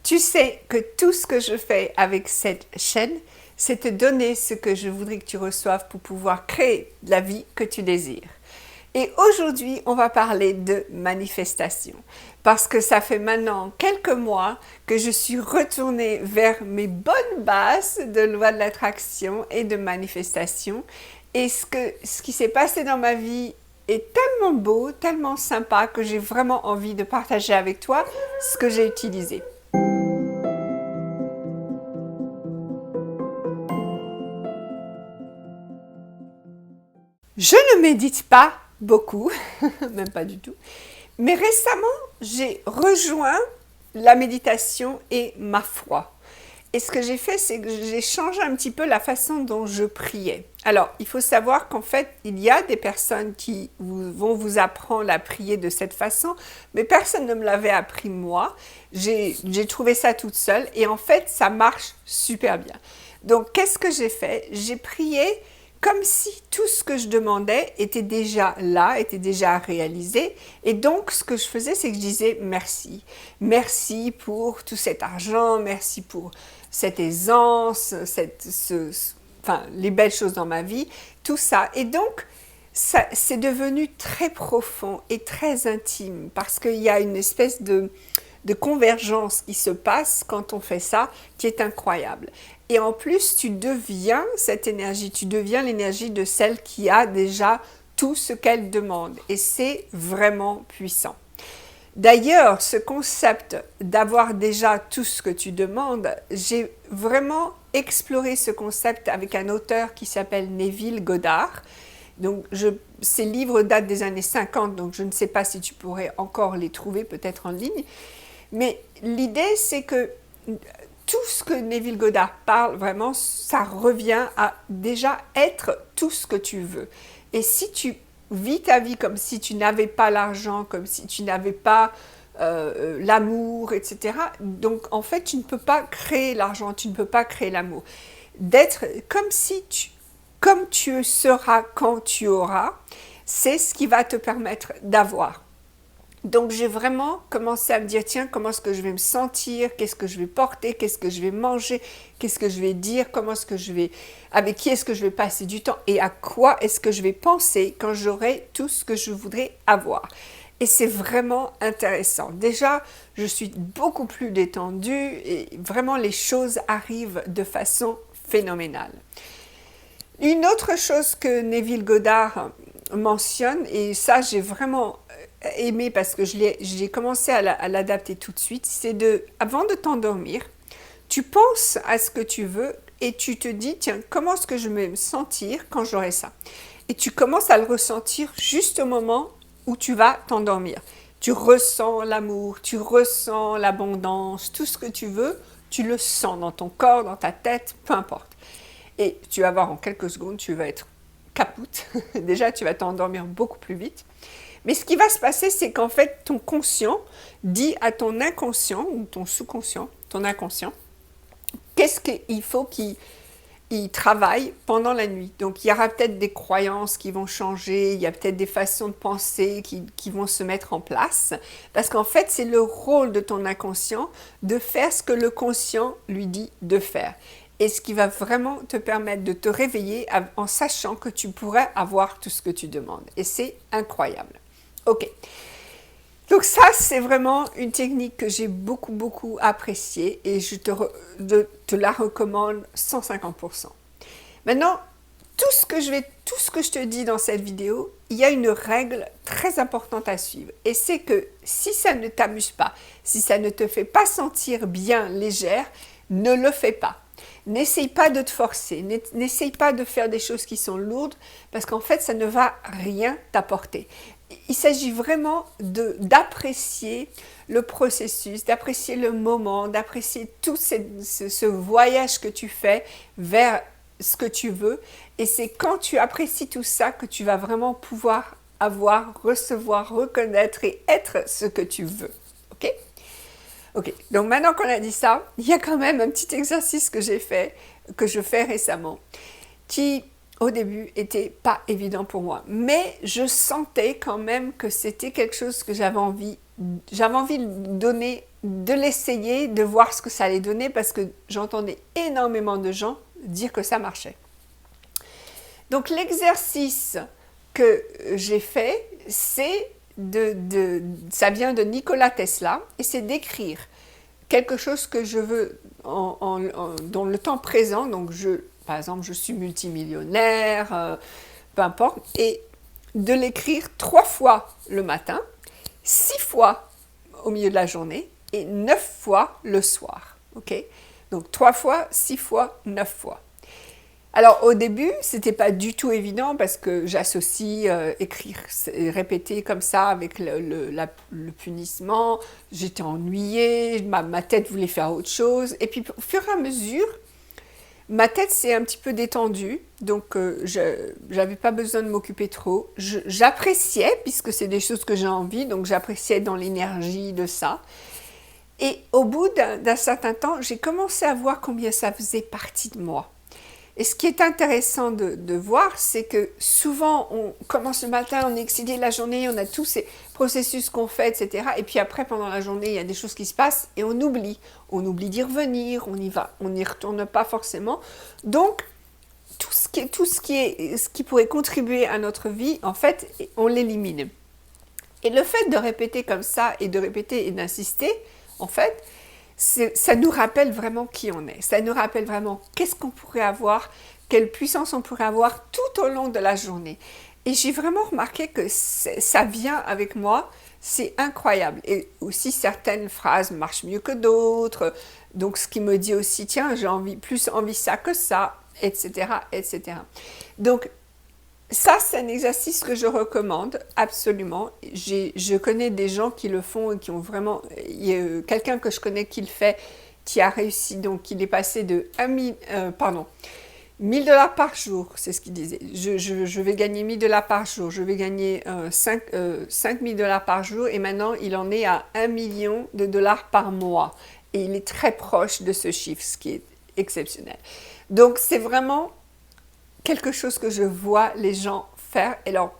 Tu sais que tout ce que je fais avec cette chaîne, c'est te donner ce que je voudrais que tu reçoives pour pouvoir créer la vie que tu désires. Et aujourd'hui, on va parler de manifestation. Parce que ça fait maintenant quelques mois que je suis retournée vers mes bonnes bases de loi de l'attraction et de manifestation. Et ce qui s'est passé dans ma vie est tellement beau, tellement sympa que j'ai vraiment envie de partager avec toi ce que j'ai utilisé. Je ne médite pas beaucoup, même pas du tout, mais récemment, j'ai rejoint la méditation et ma foi. Et ce que j'ai fait, c'est que j'ai changé un petit peu la façon dont je priais. Alors, il faut savoir qu'en fait, il y a des personnes qui vont vous apprendre à prier de cette façon, mais personne ne me l'avait appris moi. J'ai trouvé ça toute seule et en fait, ça marche super bien. Donc, qu'est-ce que j'ai fait? J'ai prié comme si tout ce que je demandais était déjà là, était déjà réalisé. Et donc, ce que je faisais, c'est que je disais merci. Merci pour tout cet argent, merci pour cette aisance, les belles choses dans ma vie, tout ça. Et donc, c'est devenu très profond et très intime parce qu'il y a une espèce de convergence qui se passe quand on fait ça, qui est incroyable. Et en plus, tu deviens cette énergie, tu deviens l'énergie de celle qui a déjà tout ce qu'elle demande. Et c'est vraiment puissant. D'ailleurs, ce concept d'avoir déjà tout ce que tu demandes, j'ai vraiment exploré ce concept avec un auteur qui s'appelle Neville Goddard. Donc, ces livres datent des années 50, donc je ne sais pas si tu pourrais encore les trouver peut-être en ligne. Mais l'idée, c'est que tout ce que Neville Goddard parle, vraiment, ça revient à déjà être tout ce que tu veux. Et si tu vis ta vie comme si tu n'avais pas l'argent, comme si tu n'avais pas l'amour, etc., donc en fait, tu ne peux pas créer l'argent, tu ne peux pas créer l'amour. D'être comme tu seras quand tu auras, c'est ce qui va te permettre d'avoir. Donc j'ai vraiment commencé à me dire, tiens, comment est-ce que je vais me sentir, qu'est-ce que je vais porter, qu'est-ce que je vais manger, qu'est-ce que je vais dire, avec qui est-ce que je vais passer du temps et à quoi est-ce que je vais penser quand j'aurai tout ce que je voudrais avoir. Et c'est vraiment intéressant. Déjà, je suis beaucoup plus détendue et vraiment les choses arrivent de façon phénoménale. Une autre chose que Neville Goddard mentionne, et ça j'ai vraiment aimé parce que j'ai commencé à l'adapter tout de suite, c'est avant de t'endormir, tu penses à ce que tu veux et tu te dis, tiens, comment est-ce que je vais me sentir quand j'aurai ça? Et tu commences à le ressentir juste au moment où tu vas t'endormir. Tu ressens l'amour, tu ressens l'abondance, tout ce que tu veux, tu le sens dans ton corps, dans ta tête, peu importe. Et tu vas voir en quelques secondes, tu vas être capoute. Déjà, tu vas t'endormir beaucoup plus vite. Mais ce qui va se passer, c'est qu'en fait, ton conscient dit à ton inconscient, ou ton sous-conscient, ton inconscient, qu'est-ce qu'il faut qu'il travaille pendant la nuit. Donc, il y aura peut-être des croyances qui vont changer, il y a peut-être des façons de penser qui vont se mettre en place. Parce qu'en fait, c'est le rôle de ton inconscient de faire ce que le conscient lui dit de faire. Et ce qui va vraiment te permettre de te réveiller en sachant que tu pourrais avoir tout ce que tu demandes. Et c'est incroyable. Ok. Donc ça, c'est vraiment une technique que j'ai beaucoup, beaucoup appréciée et je te la recommande 150%. Maintenant, tout ce que je te dis dans cette vidéo, il y a une règle très importante à suivre. Et c'est que si ça ne t'amuse pas, si ça ne te fait pas sentir bien, légère, ne le fais pas. N'essaye pas de te forcer, n'essaye pas de faire des choses qui sont lourdes parce qu'en fait, ça ne va rien t'apporter. Il s'agit vraiment d'apprécier le processus, d'apprécier le moment, d'apprécier tout ce voyage que tu fais vers ce que tu veux. Et c'est quand tu apprécies tout ça que tu vas vraiment pouvoir avoir, recevoir, reconnaître et être ce que tu veux. Ok ? Ok, donc maintenant qu'on a dit ça, il y a quand même un petit exercice que je fais récemment, qui au début, était pas évident pour moi. Mais je sentais quand même que c'était quelque chose que j'avais envie de donner, de l'essayer, de voir ce que ça allait donner, parce que j'entendais énormément de gens dire que ça marchait. Donc l'exercice que j'ai fait, ça vient de Nikola Tesla, et c'est d'écrire quelque chose que je veux dans le temps présent. Donc par exemple, je suis multimillionnaire, peu importe, et de l'écrire 3 fois le matin, 6 fois au milieu de la journée et 9 fois le soir. Ok? Donc 3 fois, 6 fois, 9 fois. Alors au début, c'était pas du tout évident parce que j'associe écrire et répéter comme ça avec le punissement. J'étais ennuyée, ma tête voulait faire autre chose. Et puis au fur et à mesure, ma tête s'est un petit peu détendue, donc je n'avais pas besoin de m'occuper trop. J'appréciais, puisque c'est des choses que j'ai envie, donc j'appréciais dans l'énergie de ça. Et au bout d'un certain temps, j'ai commencé à voir combien ça faisait partie de moi. Et ce qui est intéressant de voir, c'est que souvent, on commence le matin, on est excité la journée, on a tous ces processus qu'on fait, etc. Et puis après, pendant la journée, il y a des choses qui se passent et on oublie. On oublie d'y revenir, on n'y retourne pas forcément. Donc, ce qui pourrait contribuer à notre vie, en fait, on l'élimine. Et le fait de répéter comme ça, et de répéter et d'insister, en fait, ça nous rappelle vraiment qui on est. Ça nous rappelle vraiment qu'est-ce qu'on pourrait avoir, quelle puissance on pourrait avoir tout au long de la journée. Et j'ai vraiment remarqué que ça vient avec moi, c'est incroyable. Et aussi certaines phrases marchent mieux que d'autres. Donc ce qui me dit aussi, tiens, j'ai plus envie ça que ça, etc., etc. Donc ça, c'est un exercice que je recommande absolument. Je connais des gens qui le font et qui ont vraiment... Il y a quelqu'un que je connais qui le fait, qui a réussi. Donc, il est passé de 1000 dollars par jour, c'est ce qu'il disait. Je vais gagner 1000 dollars par jour, je vais gagner 5000 dollars par jour, et maintenant, il en est à 1 million de dollars par mois. Et il est très proche de ce chiffre, ce qui est exceptionnel. Donc, c'est vraiment quelque chose que je vois les gens faire. Et alors,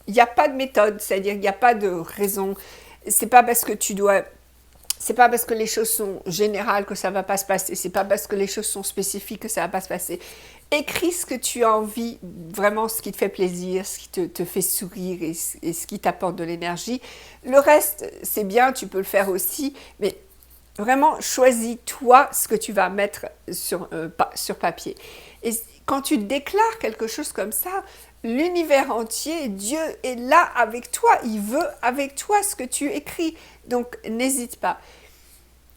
il n'y a pas de méthode, c'est-à-dire il n'y a pas de raison. C'est pas parce que les choses sont générales que ça va pas se passer. C'est pas parce que les choses sont spécifiques que ça va pas se passer. Écris ce que tu as envie, vraiment ce qui te fait plaisir, ce qui te fait sourire et ce qui t'apporte de l'énergie. Le reste, c'est bien, tu peux le faire aussi, mais vraiment, choisis-toi ce que tu vas mettre sur papier. Et quand tu déclares quelque chose comme ça, l'univers entier, Dieu est là avec toi. Il veut avec toi ce que tu écris. Donc, n'hésite pas.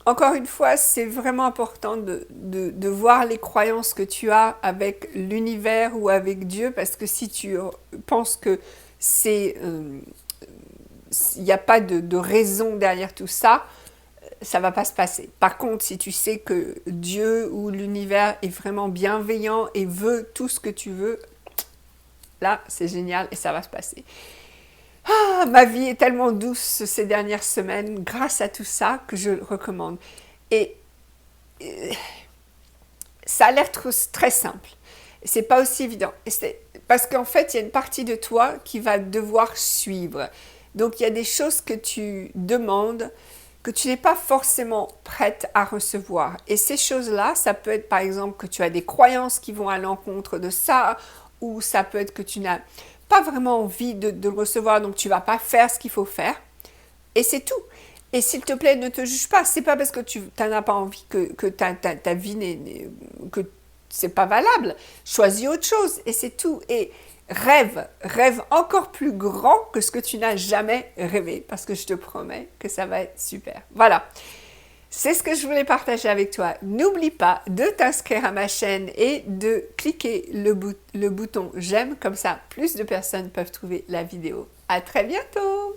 Encore une fois, c'est vraiment important de voir les croyances que tu as avec l'univers ou avec Dieu, parce que si tu penses que il n'y a pas de raison derrière tout ça, ça va pas se passer. Par contre, si tu sais que Dieu ou l'univers est vraiment bienveillant et veut tout ce que tu veux, là, c'est génial et ça va se passer. Ah, ma vie est tellement douce ces dernières semaines grâce à tout ça que je le recommande. Et ça a l'air très simple. C'est pas aussi évident. Parce qu'en fait, il y a une partie de toi qui va devoir suivre. Donc, il y a des choses que tu demandes que tu n'es pas forcément prête à recevoir. Et ces choses-là, ça peut être par exemple que tu as des croyances qui vont à l'encontre de ça, ou ça peut être que tu n'as pas vraiment envie de le recevoir, donc tu ne vas pas faire ce qu'il faut faire. Et c'est tout. Et s'il te plaît, ne te juge pas. C'est pas parce que tu n'en as pas envie que ta vie que c'est pas valable. Choisis autre chose et c'est tout. Et rêve encore plus grand que ce que tu n'as jamais rêvé, parce que je te promets que ça va être super. Voilà, c'est ce que je voulais partager avec toi. N'oublie pas de t'inscrire à ma chaîne et de cliquer le bouton j'aime, comme ça plus de personnes peuvent trouver la vidéo. À très bientôt!